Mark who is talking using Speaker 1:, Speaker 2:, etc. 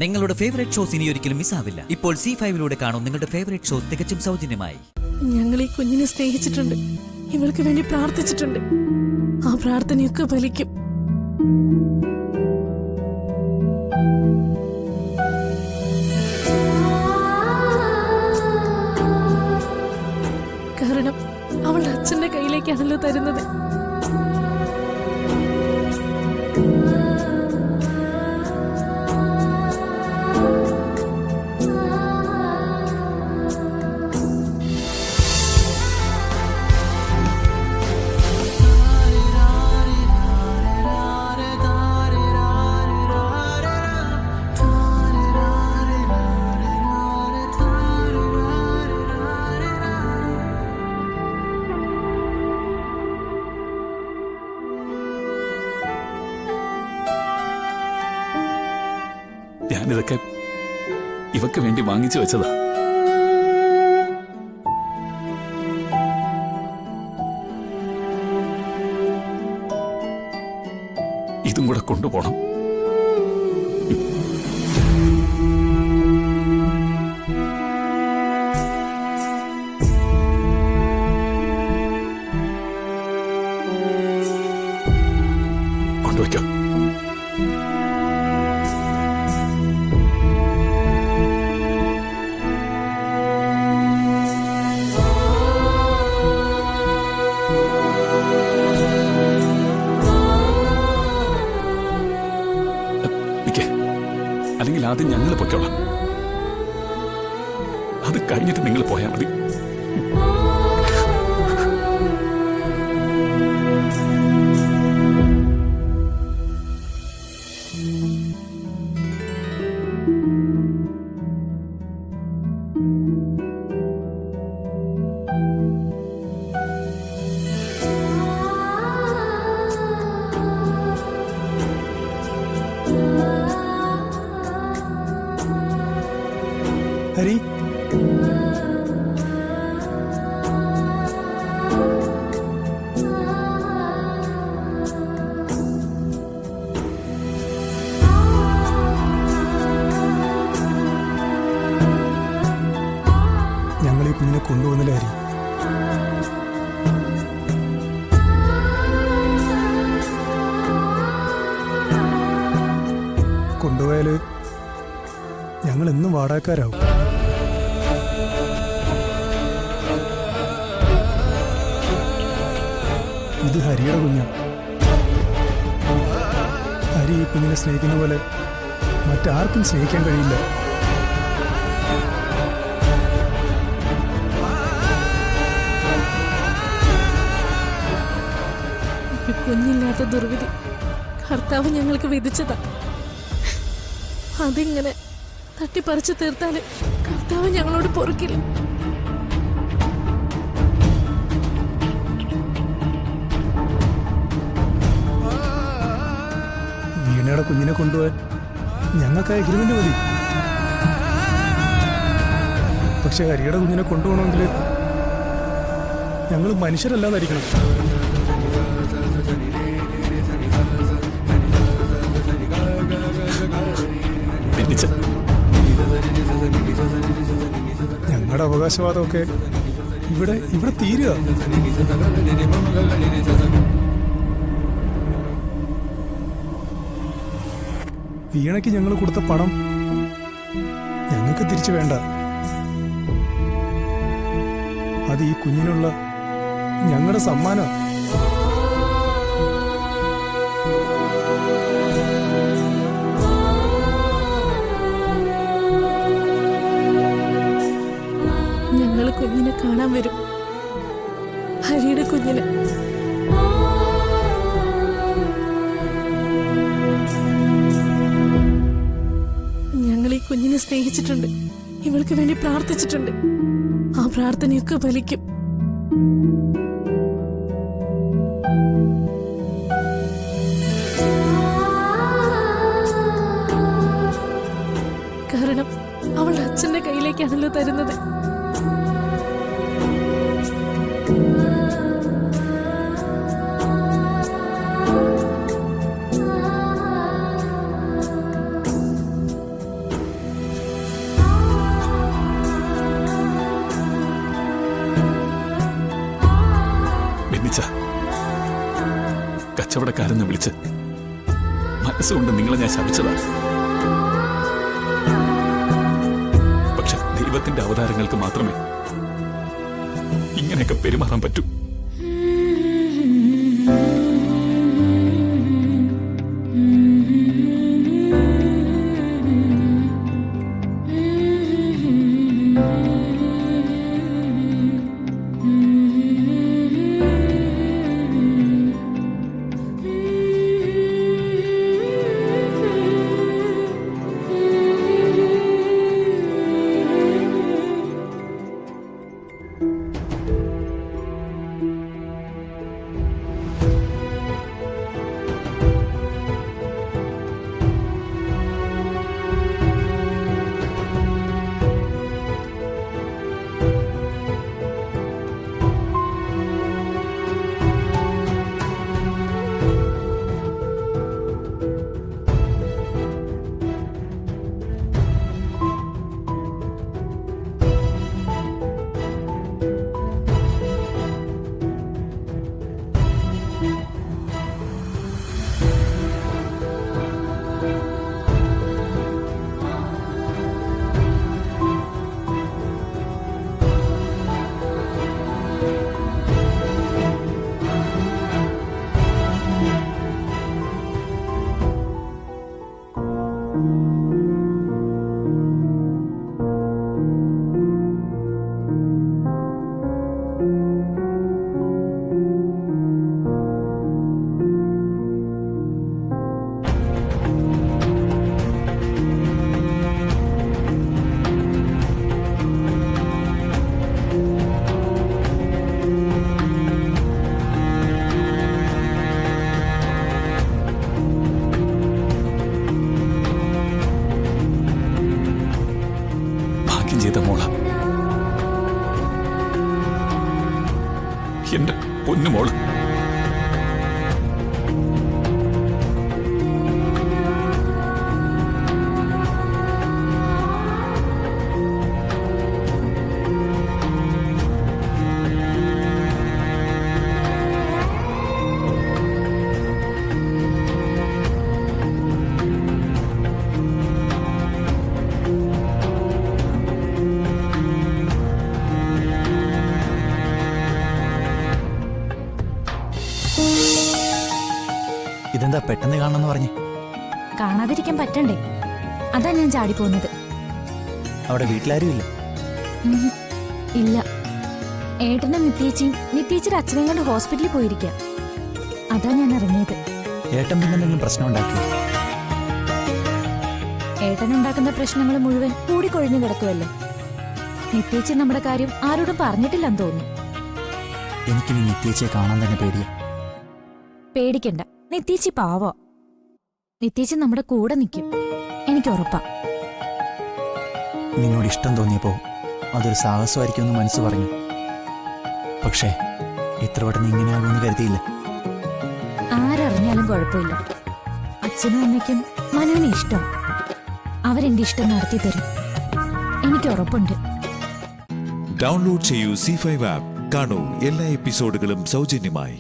Speaker 1: നിങ്ങളുടെ favourite shows ഇനി ഒരിക്കലും മിസ്സാവില്ല. ഇപ്പോൾ C5 കാണും നിങ്ങളുടെ ഫേവറേറ്റ് ഷോസ് തികച്ചും സൗജന്യമായി.
Speaker 2: ഞങ്ങൾ ഈ കുഞ്ഞിനെ സ്നേഹിച്ചിട്ടുണ്ട്, ഇവൾക്ക് വേണ്ടി പ്രാർത്ഥിച്ചിട്ടുണ്ട്. ആ പ്രാർത്ഥനയൊക്കെ ഫലിക്കും. കാരണം അവളുടെ അച്ഛന്റെ കയ്യിലേക്കാണല്ലോ തരുന്നത്.
Speaker 3: ഞാനിതൊക്കെ ഇവക്ക് വേണ്ടി വാങ്ങിച്ചു വെച്ചതാ. ഇതും കൂടെ കൊണ്ടുപോണം. കൊണ്ടുവയ്ക്കാം. അല്ലെങ്കിൽ ആദ്യം ഞങ്ങൾ പൊയ്ക്കോളാം. അത് കഴിഞ്ഞിട്ട് നിങ്ങൾ പോയാൽ മതി.
Speaker 4: ഹരി, ഞങ്ങൾ ഈ കുഞ്ഞിനെ കൊണ്ടുപോകുന്നില്ല ഹരി. കൊണ്ടുപോയാല് ഞങ്ങൾ എന്നും വാടകക്കാരാവും. ഇത് ഹരിയുടെ കുഞ്ഞാ. ഹരി ഈ കുഞ്ഞിനെ സ്നേഹിക്കുന്ന പോലെ മറ്റാർക്കും സ്നേഹിക്കാൻ കഴിയില്ല.
Speaker 2: ഒരു കുഞ്ഞില്ലാത്ത ദുർവിധി കർത്താവ് ഞങ്ങൾക്ക് വിധിച്ചതാ. അതിങ്ങനെ തട്ടിപ്പറിച്ചു തീർത്താല് കർത്താവ് ഞങ്ങളോട് പൊറുക്കില്ല.
Speaker 4: വീണയുടെ കുഞ്ഞിനെ കൊണ്ടുപോകാൻ ഞങ്ങൾക്ക് എഗ്രിമെന്റ് മതി. പക്ഷെ ഹരിയുടെ കുഞ്ഞിനെ കൊണ്ടുപോകണമെങ്കിൽ ഞങ്ങൾ മനുഷ്യരല്ലാതായിരിക്കണം. ഞങ്ങളുടെ അവകാശവാദമൊക്കെ ഇവിടെ തീരുക. വീണയ്ക്ക് ഞങ്ങൾ കൊടുത്ത പണം ഞങ്ങൾക്ക് തിരിച്ചു വേണ്ട. അത് ഈ കുഞ്ഞിനുള്ള ഞങ്ങളുടെ സമ്മാനം.
Speaker 2: ഞങ്ങൾ കുഞ്ഞിനെ കാണാൻ വരും, ഹരിയുടെ കുഞ്ഞിനെ. ഞങ്ങൾ ഈ കുഞ്ഞിനെ സ്നേഹിച്ചിട്ടുണ്ട്, ഇവൾക്ക് വേണ്ടി പ്രാർത്ഥിച്ചിട്ടുണ്ട്. ആ പ്രാർത്ഥനയൊക്കെ ഫലിക്കും. കാരണം അവളുടെ അച്ഛന്റെ കയ്യിലേക്കാണല്ലോ തരുന്നത്.
Speaker 3: കച്ചവടക്കാരെന്ന് വിളിച്ച് മനസ്സുകൊണ്ട് നിങ്ങളെ ഞാൻ ശപിച്ചതാ. പക്ഷെ ദൈവത്തിന്റെ അവതാരങ്ങൾക്ക് മാത്രമേ ഇങ്ങനെയൊക്കെ പെരുമാറാൻ പറ്റൂ. ചെയ്ത മോള, എന്റെ പൊന്നുമോള്.
Speaker 5: ഇതെന്താ പെട്ടെന്ന് കാണണമെന്ന് പറഞ്ഞേ?
Speaker 6: കാണാതിരിക്കാൻ പറ്റണ്ടേ, അതാ ഞാൻ ചാടി പോകുന്നത്.
Speaker 5: അവിടെ വീട്ടിലാരും ഇല്ല?
Speaker 6: ഇല്ല, ഏട്ടനും നിത്യേച്ചിയുടെ അച്ഛനെ കൊണ്ട് ഹോസ്പിറ്റലിൽ പോയിരിക്കുക. അതാ ഞാൻ ഇറങ്ങിയത്.
Speaker 5: ഏട്ടൻ പിന്നെ എന്തെങ്കിലും പ്രശ്നം ഉണ്ടാക്കി?
Speaker 6: ഏട്ടനുണ്ടാക്കുന്ന പ്രശ്നങ്ങൾ മുഴുവൻ കൂടിക്കൊഴിഞ്ഞു കിടക്കുമല്ലേ. നിത്യേച്ചി നമ്മുടെ കാര്യം ആരോടും പറഞ്ഞിട്ടില്ലെന്ന് തോന്നുന്നു.
Speaker 5: എനിക്കിനി നിത്യേച്ചിയെ കാണാൻ തന്നെ പേടിയാ.
Speaker 6: പേടിക്കണ്ട, നിത്യേച്ചി പാവോ. നിത്യേച്ചി നമ്മുടെ കൂടെ നിൽക്കും, എനിക്ക് ഉറപ്പാ.
Speaker 5: നിന്നോട് ഇഷ്ടം തോന്നിയപ്പോ അതൊരു സാഹസമായിരിക്കുമെന്ന് മനസ്സ് പറഞ്ഞു. പക്ഷേ ഇത്ര പെട്ടെന്ന് ഇങ്ങനെയാകുമെന്ന് കരുതിയില്ല.
Speaker 6: ആരറിഞ്ഞാലും കുഴപ്പമില്ല. അച്ഛനും അമ്മയ്ക്കും മനുവിന് ഇഷ്ടം. അവരെന്റെ ഇഷ്ടം നടത്തി തരും, എനിക്ക് ഉറപ്പുണ്ട്.
Speaker 7: ഡൗൺലോഡ് ചെയ്യൂ C5 ആപ്പ്. കാണൂ എല്ലാ എപ്പിസോഡുകളും സൗജന്യമായി.